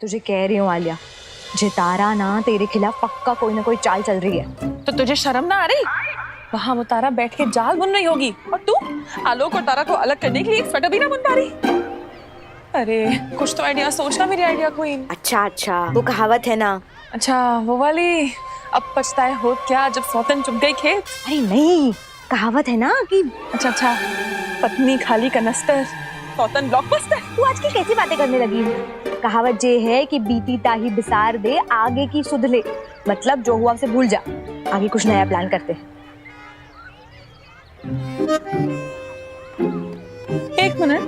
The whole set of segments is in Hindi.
तुझे कह रही हूँ आलिया, जितारा ना तेरे खिलाफ पक्का कोई ना कोई चाल चल रही है। तो तुझे शर्म ना आ रही? वहाँ वो तारा बैठ के जाल बुन रही होगी और तू आलोक और तारा को अलग करने के लिए एक स्वेटर भी ना बुन पा रही। अरे कुछ तो आइडिया सोचना मेरी आइडिया क्वीन। अच्छा, वो कहावत है ना। अच्छा वो वाली, अब पछताए हो क्या जब सौतन चुग गई खेत। अरे नहीं, कहावत है ना कि अच्छा, पत्नी खाली कनस्तर सौतन ब्लॉकबस्टर। तू आज की कैसी बातें करने लगी है? कहावत ये है कि बीती ताही बिसार दे, आगे की सुध ले। मतलब जो हुआ उसे भूल जा, आगे कुछ नया प्लान करते हैं। एक मिनट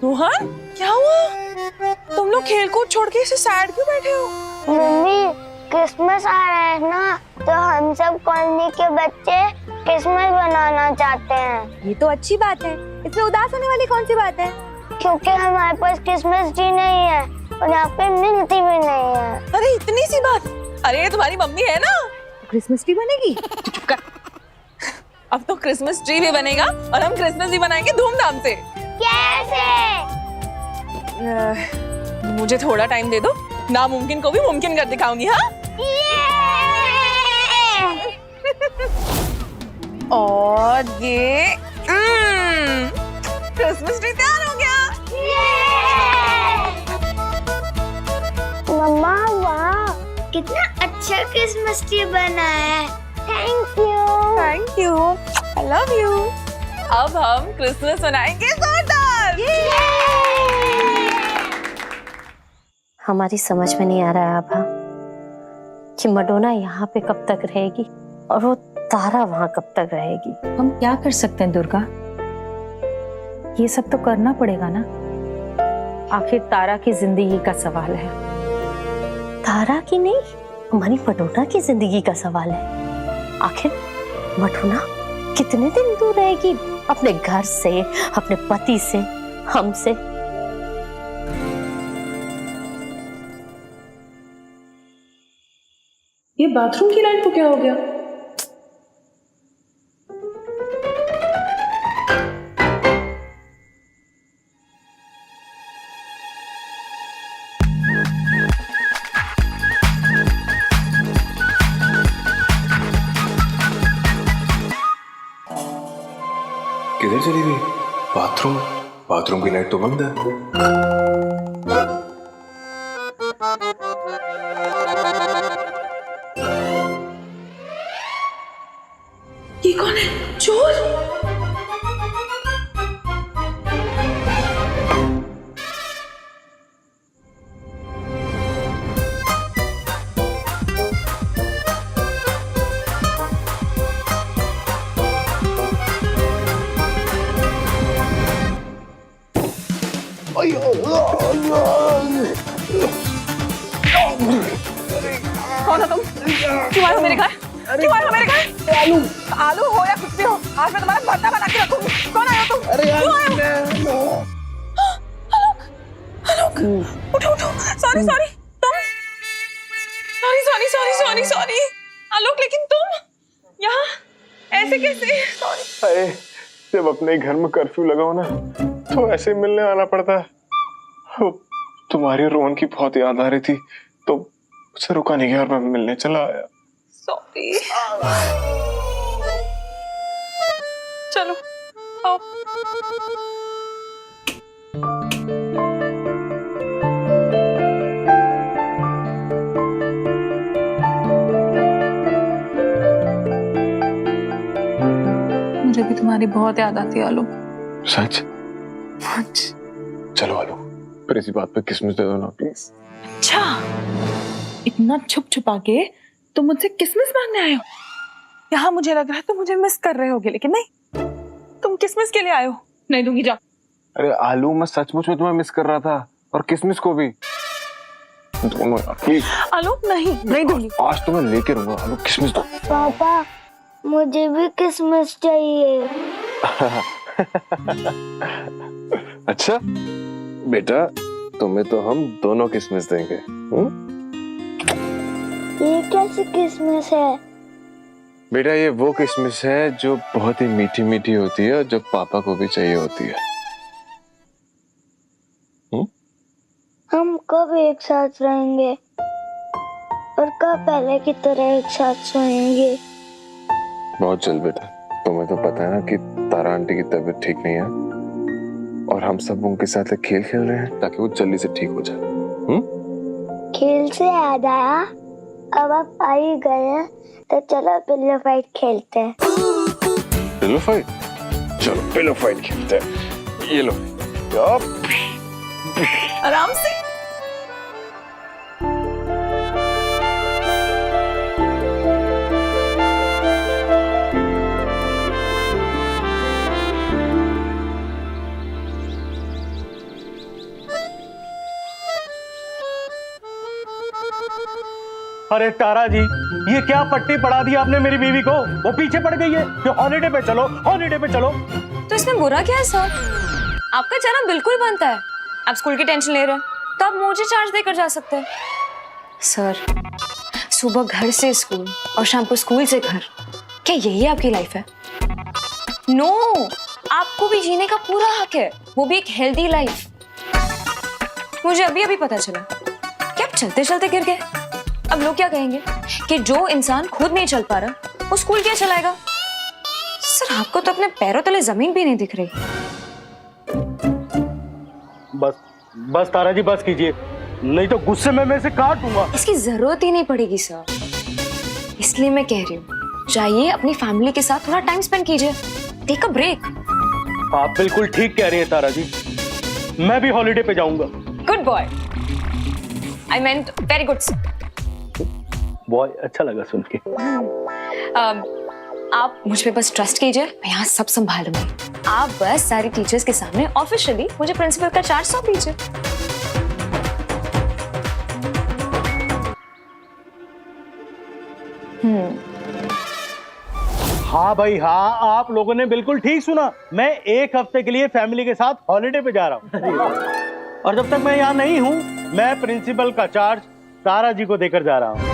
रोहन, क्या हुआ? तुम लोग खेल कूद छोड़ के इसे सैड क्यों बैठे हो? मम्मी, क्रिसमस आ रहा है ना, तो हम सब कॉलोनी के बच्चे क्रिसमस बनाना चाहते हैं। ये तो अच्छी बात है, इसमें उदास होने वाली कौन सी बात है? क्योंकि हमारे पास क्रिसमस ट्री नहीं है और यहाँ पे मिलती भी नहीं है। अरे इतनी सी बात? अरे तुम्हारी मम्मी है ना। तो क्रिसमस ट्री बनेगी। चुप कर। अब तो क्रिसमस ट्री भी बनेगा और हम क्रिसमस भी बनाएंगे धूमधाम से। कैसे? मुझे थोड़ा टाइम दे दो, नामुमकिन को भी मुमकिन कर दिखाऊंगी। हाँ और ये क्रिसमस ट्री तैयार हो गया। मम्मा वाह, कितना अच्छा क्रिसमस ट्री बना है। Thank you. Thank you, I love you. अब हम क्रिसमस मनाएंगे जोरदार। हमारी समझ में नहीं आ रहा है आभा कि मडोना यहाँ पे कब तक रहेगी और वो तारा वहां कब तक रहेगी। हम क्या कर सकते हैं दुर्गा, ये सब तो करना पड़ेगा ना। आखिर तारा की जिंदगी का सवाल है। तारा की नहीं, हमारी मडोना की जिंदगी का सवाल है। आखिर मडोना कितने दिन दूर रहेगी अपने घर से, अपने पति से, हमसे। ये बाथरूम की लाइट को क्या हो गया? किधर चली गई? बाथरूम की लाइट तो बंद है। ये कौन है? चोर? कौन हो तुम? क्यों आए हो मेरे घर? क्यों आए हो मेरे घर? आलू हो या कुछ भी हो, आज मैं तुम्हारा भरता बना के रखूंगी। कौन आए हो तुम? क्यों आए हो? आलोक, उठो उठो। सॉरी तुम? सॉरी आलोक, लेकिन तुम यहाँ ऐसे कैसे? सॉरी। अरे जब अपने घर में कर्फ्यू लगा हो ना, तो ऐसे मिलने आना पड़ता है। तुम्हारी रोहन की बहुत याद आ रही थी, तो उसे रुका नहीं गया और मैं मिलने चला आया। सॉरी। चलो आओ। मुझे भी तुम्हारी बहुत याद आती है आलोक। सच? चलो आलो, पर इसी बात पे किसमिस दे दो ना प्लीज। अच्छा, इतना छुप छुपा के तुम मुझसे किसमिस मांगने आए हो? यहाँ मुझे लग रहा है तुम मुझे मिस कर रहे होगे, लेकिन नहीं, तुम किसमिस के लिए आए हो। नहीं दूंगी, जा। अरे आलू, मैं सचमुच में तुम्हें मिस कर रहा था, और किसमिस को भी। दोनों यार प्लीज। आलोक नहीं दूंगी। आज तो मैं लेके रहूंगा। आलू किसमिस दो। पापा, मुझे भी क्रिसमस चाहिए। अच्छा बेटा, तुम्हें तो हम दोनों किसमिस देंगे। ये कैसी क्रिसमस है? बेटा ये वो किसमिस है जो बहुत ही मीठी मीठी होती है और जो पापा को भी चाहिए होती है। हमको कब एक साथ रहेंगे और कब पहले की तरह एक साथ सोएंगे? बहुत जल्द बेटा। तुम्हें तो पता है ना कि तारा आंटी की तबीयत ठीक नहीं है और हम सब उनके साथ एक खेल खेल रहे हैं ताकि वो जल्दी से ठीक हो जाए। खेल से याद आया, अब आप आ ही गए हैं तो चलो पिल्लो फाइट खेलते हैं। Pillow fight? चलो पिलो फाइट खेलते हैं। ये लो। आराम से। अरे तारा जी, ये क्या पट्टी पढ़ा दी आपने मेरी बीवी को? वो पीछे पड़ गई है कि हॉलिडे पे चलो, हॉलिडे पे चलो। तो इसमें बुरा क्या है सर? आपका जाना बिल्कुल बनता है। आप स्कूल की टेंशन ले रहे हैं तो आप मुझे चार्ज देकर जा सकते हैं। सर, सुबह घर से स्कूल और शाम को स्कूल से घर, क्या यही आपकी लाइफ है? नो, आपको भी जीने का पूरा हक है, वो भी एक हेल्दी लाइफ। मुझे अभी अभी पता चला कि आप चलते चलते गिर गए। अब लोग क्या कहेंगे कि जो इंसान खुद नहीं चल पा रहा वो स्कूल क्या चलाएगा? सर, आपको तो अपने पैरों तले जमीन भी नहीं दिख रही। बस बस तारा जी, बस कीजिए, नहीं तो गुस्से में मैं इसे काट दूंगा। इसकी जरूरत ही नहीं पड़ेगी सर, इसलिए मैं कह रही हूँ जाइए अपनी फैमिली के साथ थोड़ा टाइम स्पेंड कीजिए, टेक अ ब्रेक। आप बिल्कुल ठीक कह रही है तारा जी, मैं भी हॉलिडे पे जाऊंगा। गुड बॉय, आई मेंट वेरी गुड। बॉय अच्छा लगा सुन के। आप मुझ पे बस ट्रस्ट कीजिए, मैं यहाँ सब संभालूंगी। आप बस सारी टीचर्स के सामने ऑफिशियली मुझे प्रिंसिपल का चार्ज सौंप दीजिए। हाँ भाई हाँ, आप लोगों ने बिल्कुल ठीक सुना। मैं एक हफ्ते के लिए फैमिली के साथ हॉलिडे पे जा रहा हूँ और जब तक मैं यहाँ नहीं हूँ, मैं प्रिंसिपल का चार्ज तारा जी को देकर जा रहा हूँ।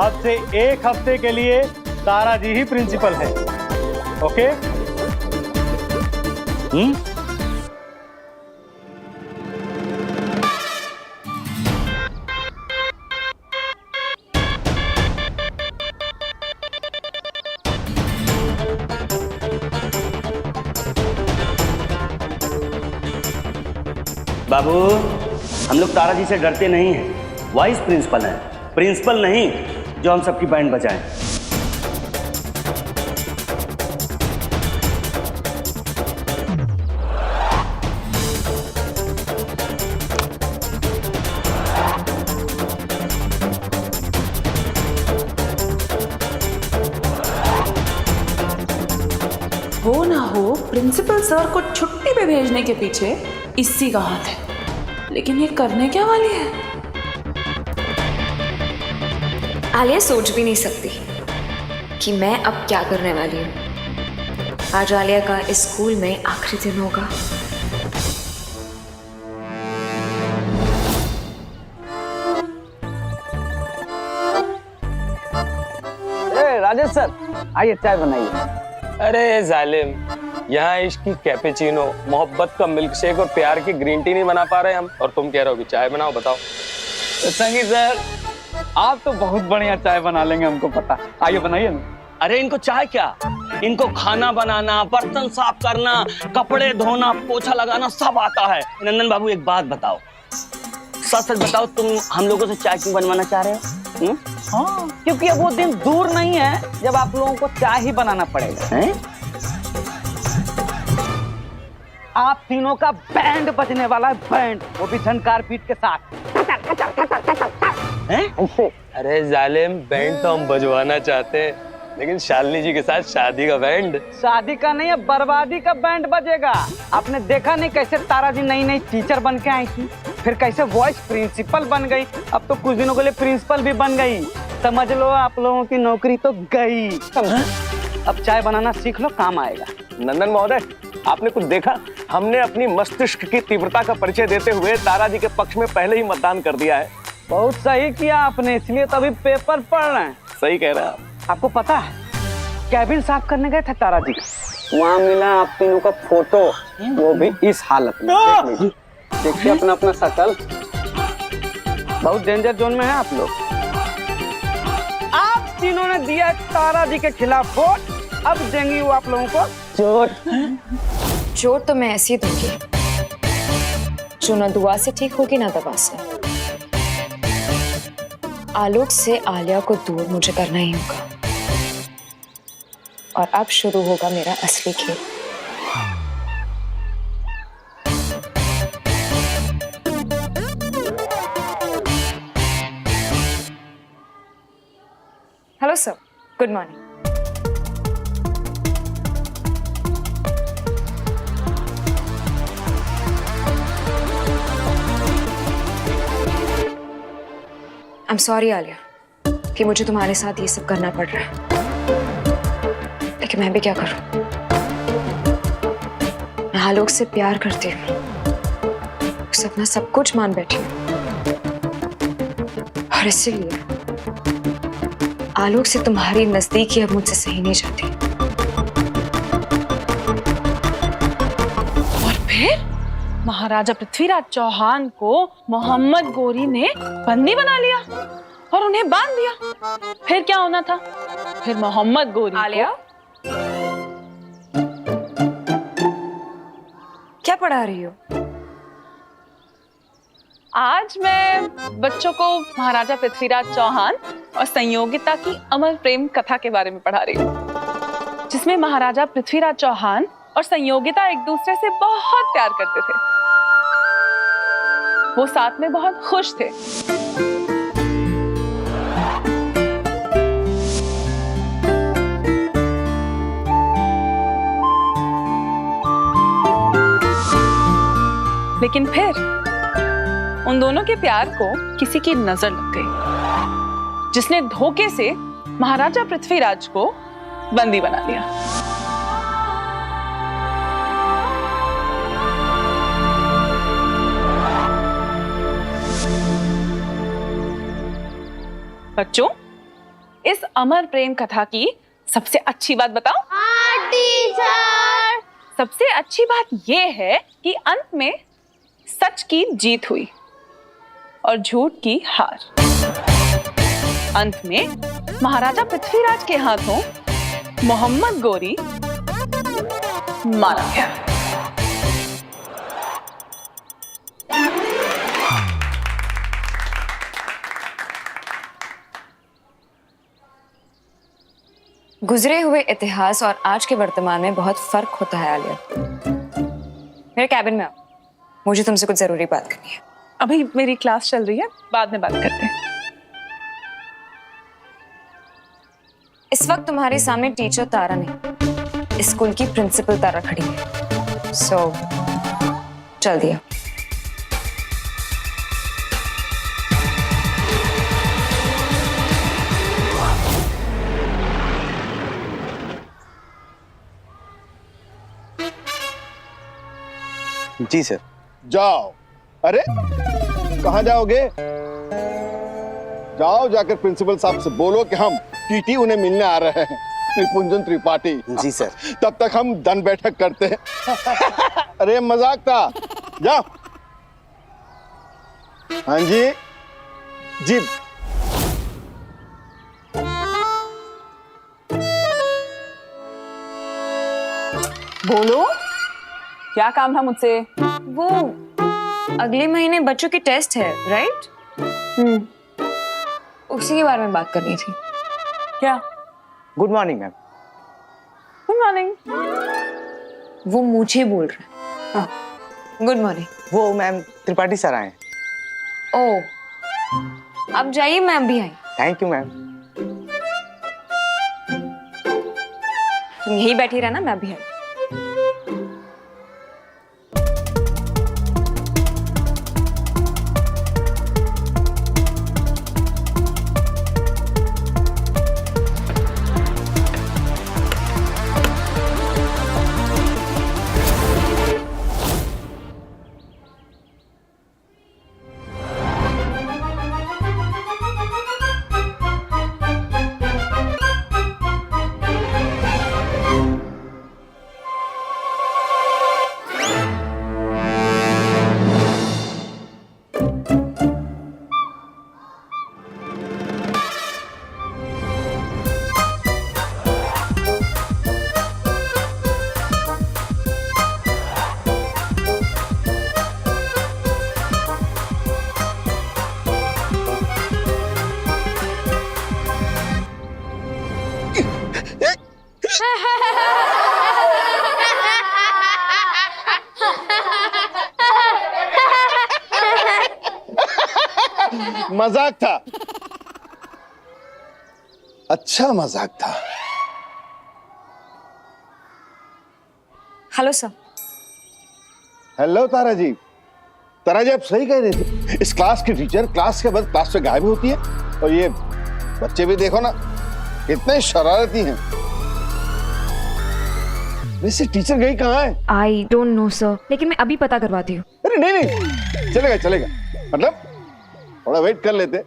अब से एक हफ्ते के लिए तारा जी ही प्रिंसिपल है। ओके? बाबू, हम लोग तारा जी से डरते नहीं हैं। वाइस प्रिंसिपल हैं, प्रिंसिपल नहीं जो हम सबकी बैंड बजाएं। हो ना हो, प्रिंसिपल सर को छुट्टी पे भेजने के पीछे इसी का हाथ है, लेकिन ये करने क्या वाली है? आलिया सोच भी नहीं सकती कि मैं अब क्या करने वाली हूँ। आज आलिया का इस स्कूल में आखिरी दिन होगा। राजेश सर, आइए चाय बनाइए। अरे जालिम, यहाँ इश्क की कैपेचिनो, मोहब्बत का मिल्क शेक और प्यार की ग्रीन टी नहीं बना पा रहे हम, और तुम कह रहे हो कि चाय बनाओ। बताओ। तो संगीत सर, आप तो बहुत बढ़िया चाय बना लेंगे, हमको पता। आइए बनाइए ना। अरे इनको चाय क्या, इनको खाना बनाना, बर्तन साफ करना, कपड़े धोना, पोछा लगाना सब आता है। नंदन बाबू एक बात बताओ, सच सच बताओ, तुम हम लोगों से चाय क्यों बनवाना चाह रहे हो? हाँ, क्योंकि अब वो दिन दूर नहीं है जब आप लोगों को चाय ही बनाना पड़ेगा। हैं? आप तीनों का बैंड बजने वाला है, बैंड, वो भी झनकार पीट के साथ। हैं? अरे जालिम, बैंड तो हम बजवाना चाहते हैं, लेकिन शालिनी जी के साथ शादी का बैंड। शादी का नहीं है, बर्बादी का बैंड बजेगा। आपने देखा नहीं कैसे तारा जी नई नई टीचर बन के आई थी, फिर कैसे वॉइस प्रिंसिपल बन गई, अब तो कुछ दिनों के लिए प्रिंसिपल भी बन गई। समझ लो आप लोगों की नौकरी तो गई। अब चाय बनाना सीख लो, काम आएगा। नंदन महोदय, आपने कुछ देखा? हमने अपनी मस्तिष्क की तीव्रता का परिचय देते हुए तारा जी के पक्ष में पहले ही मतदान कर दिया है। बहुत सही किया आपने, इसलिए तो अभी पेपर पढ़ रहे हैं। सही कह रहे हैं आप। आपको पता है, कैबिन साफ करने गए थे तारा जी, वहाँ मिला आप तीनों का फोटो, वो भी इस हालत में। देखिए अपना अपना शकल, बहुत डेंजर जोन में है आप लोग। आप तीनों ने दिया तारा जी के खिलाफ वोट, अब देंगी वो आप लोगों को चोट। चोट तो मैं ऐसी दूंगी जो ना दुआ से ठीक होगी ना दवा से। आलोक से आलिया को दूर मुझे करना ही होगा, और अब शुरू होगा मेरा असली खेल। Hello sir, good morning. I am sorry Alia कि मुझे तुम्हारे साथ ये सब करना पड़ रहा है, लेकिन मैं भी क्या करूं। मैं आलोक से प्यार करती हूँ, उसे अपना सब कुछ मान बैठी हूँ, और इसीलिए आलोक से तुम्हारी नजदीकी अब मुझसे सही नहीं जाती। और फिर महाराजा पृथ्वीराज चौहान को मोहम्मद गोरी ने बंदी बना लिया और उन्हें बांध दिया। फिर क्या होना था? फिर मोहम्मद गोरी आलिया, क्या पढ़ा रही हो? आज मैं बच्चों को महाराजा पृथ्वीराज चौहान और संयोगिता की अमर प्रेम कथा के बारे में पढ़ा रही हूँ, जिसमें महाराजा पृथ्वीराज चौहान और संयोगिता एक दूसरे से बहुत प्यार करते थे। वो साथ में बहुत खुश थे। लेकिन फिर उन दोनों के प्यार को किसी की नजर लग गई, जिसने धोखे से महाराजा पृथ्वीराज को बंदी बना लिया। बच्चों, इस अमर प्रेम कथा की सबसे अच्छी बात बताओ? टीचर। सबसे अच्छी बात यह है कि अंत में सच की जीत हुई और झूठ की हार। अंत में महाराजा पृथ्वीराज के हाथों मोहम्मद गोरी मारा गया। गुजरे हुए इतिहास और आज के वर्तमान में बहुत फर्क होता है आलिया। मेरे कैबिन में आओ, मुझे तुमसे कुछ जरूरी बात करनी है। अभी मेरी क्लास चल रही है, बाद में बात करते हैं। इस वक्त तुम्हारे सामने टीचर तारा नहीं, स्कूल की प्रिंसिपल तारा खड़ी है। सो चल दिया। जी सर। जाओ। अरे कहाँ जाओगे? जाओ, जाकर प्रिंसिपल साहब से बोलो कि हम टीटी उन्हें मिलने आ रहे हैं, त्रिपुंजन त्रिपाठी। जी सर। तब तक हम दन बैठक करते हैं। अरे मजाक था, जाओ। हाँ जी जी। बोलो, क्या काम था मुझसे? वो अगले महीने बच्चों की टेस्ट है, राइट? उसी के बारे में बात करनी थी। क्या? Good morning ma'am. Good morning. वो मुझे बोल रहा है। Good morning. वो मैम त्रिपाठी सर आए। ओ, अब जाइए, मैं भी आई। Thank you ma'am. तुम यही बैठी रहना, मैं भी आई। मजाक था, अच्छा मजाक था। Hello sir. हेलो तारा जी। तारा जी आप सही कह रही थी, इस क्लास की टीचर क्लास के बाद क्लास से गायब होती है, और ये बच्चे भी देखो ना कितने शरारती हैं। वैसे टीचर गई कहाँ है? आई डोंट नो सर, लेकिन मैं अभी पता करवाती हूँ। अरे नहीं नहीं, चलेगा चलेगा, मतलब थोड़ा वेट कर लेते,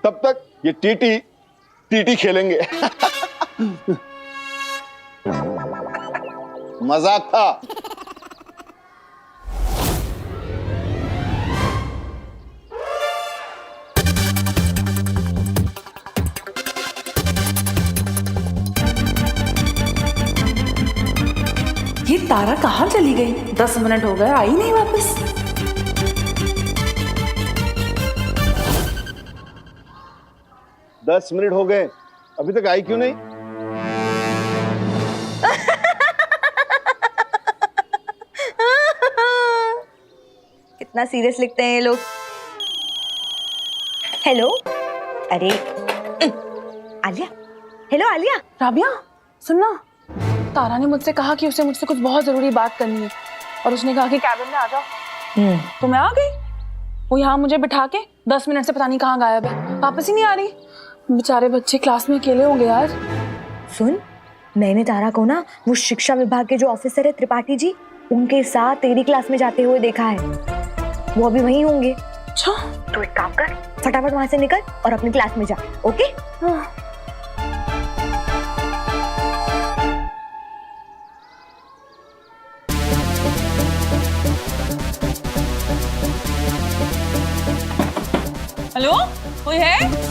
तब तक ये टीटी खेलेंगे। मजाक था। ये तारा कहाँ चली गई? 10 मिनट हो गए, आई नहीं वापस। 10 मिनट हो गए, अभी तक आई क्यों नहीं? कितना सीरियस लिखते हैं ये लोग। हेलो, अरे आलिया। हेलो आलिया। राबिया सुनना, तारा ने मुझसे कहा कि उसे मुझसे कुछ बहुत जरूरी बात करनी है, और उसने कहा कि कैबिन में आ जाओ। तो मैं आ गई। वो यहाँ मुझे बिठा के 10 मिनट से पता नहीं कहाँ गायब है, वापस ही नहीं आ रही। बेचारे बच्चे क्लास में अकेले होंगे यार। सुन, मैंने तारा को ना वो शिक्षा विभाग के जो ऑफिसर है त्रिपाठी जी, उनके साथ तेरी क्लास में जाते हुए देखा है। वो अभी वहीं होंगे। अच्छा, तो एक काम कर, फटाफट वहां से निकल और अपनी क्लास में जा। ओके? हेलो, कोई है?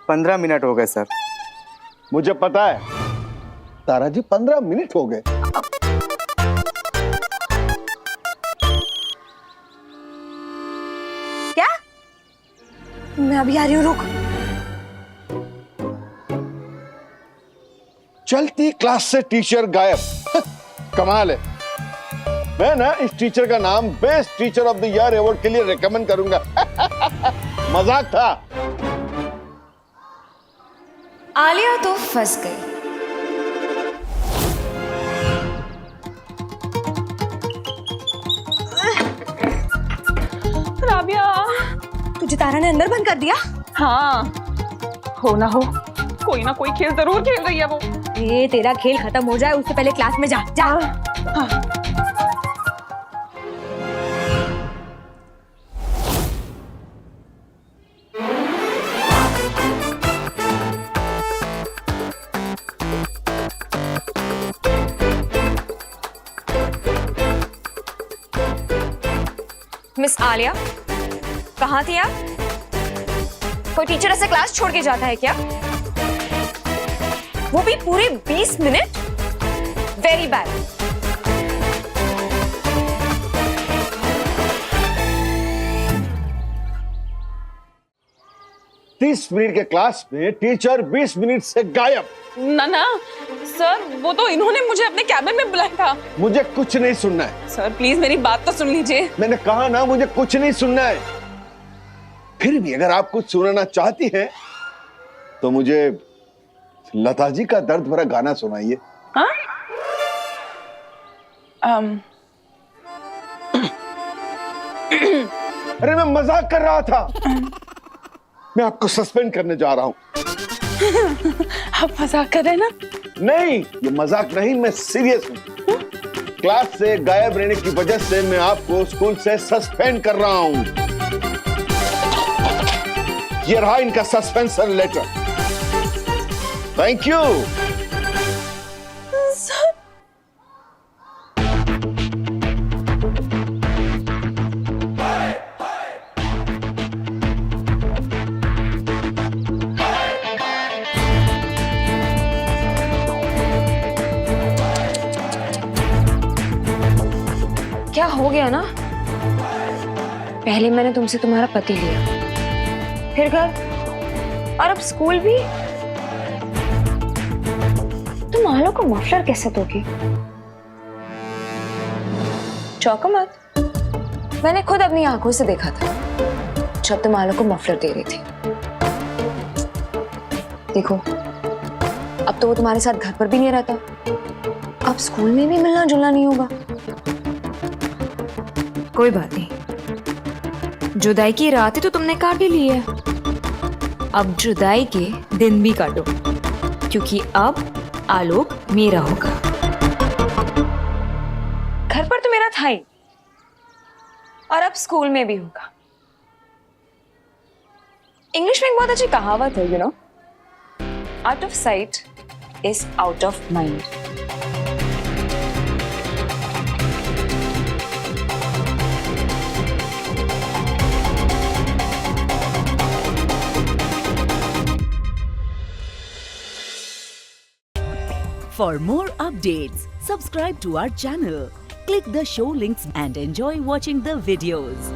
पंद्रह मिनट हो गए सर। मुझे पता है तारा जी, 15 मिनट हो गए। क्या? मैं अभी आ रही हूँ, रुक। चलती क्लास से टीचर गायब। कमाल है। मैं ना इस टीचर का नाम best teacher of the year award के लिए रिकमेंड करूंगा। मजाक था। आलिया तो फंस गई। राबिया, तुझे तारा ने अंदर बंद कर दिया? हाँ, हो ना हो कोई ना कोई खेल जरूर खेल रही है वो। ये तेरा खेल खत्म हो जाए उससे पहले क्लास में जा। जा। हाँ। मिस आलिया, कहाँ थी आप? कोई टीचर ऐसे क्लास छोड़ के जाता है क्या? वो भी पूरे 20 मिनट? Very bad. 30 मिनट के क्लास में टीचर 20 मिनट से गायब। ना ना सर, वो तो इन्होंने मुझे अपने कैबिन में बुलाया था। मुझे कुछ नहीं सुनना है। सर प्लीज मेरी बात तो सुन लीजिए। मैंने कहा ना, मुझे कुछ नहीं सुनना है। फिर भी अगर आप कुछ सुनना चाहती हैं तो मुझे लता जी का दर्द भरा गाना सुनाइए। हाँ? अरे मैं मजाक कर रहा था। मैं आपको सस्पेंड करने जा रहा हूं। आप मजाक कर रहे हैं ना? नहीं, ये मजाक नहीं, मैं सीरियस हूं। क्लास से गायब रहने की वजह से मैं आपको स्कूल से सस्पेंड कर रहा हूं। ये रहा इनका सस्पेंशन लेटर। Thank you. क्या हो गया ना? पहले मैंने तुमसे तुम्हारा पति लिया, फिर घर, और अब स्कूल भी। तुम आलो को मफलर कैसे दोगी? चौंको मत, मैंने खुद अपनी आंखों से देखा था जब तुम आलो को मफलर दे रही थी। देखो, अब तो वो तुम्हारे साथ घर पर भी नहीं रहता, अब स्कूल में भी मिलना जुलना नहीं होगा। कोई बात नहीं, जुदाई की रातें तो तुमने काट ही ली है, अब जुदाई के दिन भी काटो, क्योंकि अब आलोक मेरा होगा। घर पर तो मेरा था ही, और अब स्कूल में भी होगा। इंग्लिश में एक बहुत अच्छी कहावत है, you know, out of site is out of mind. For more updates, subscribe to our channel, click the show links and enjoy watching the videos.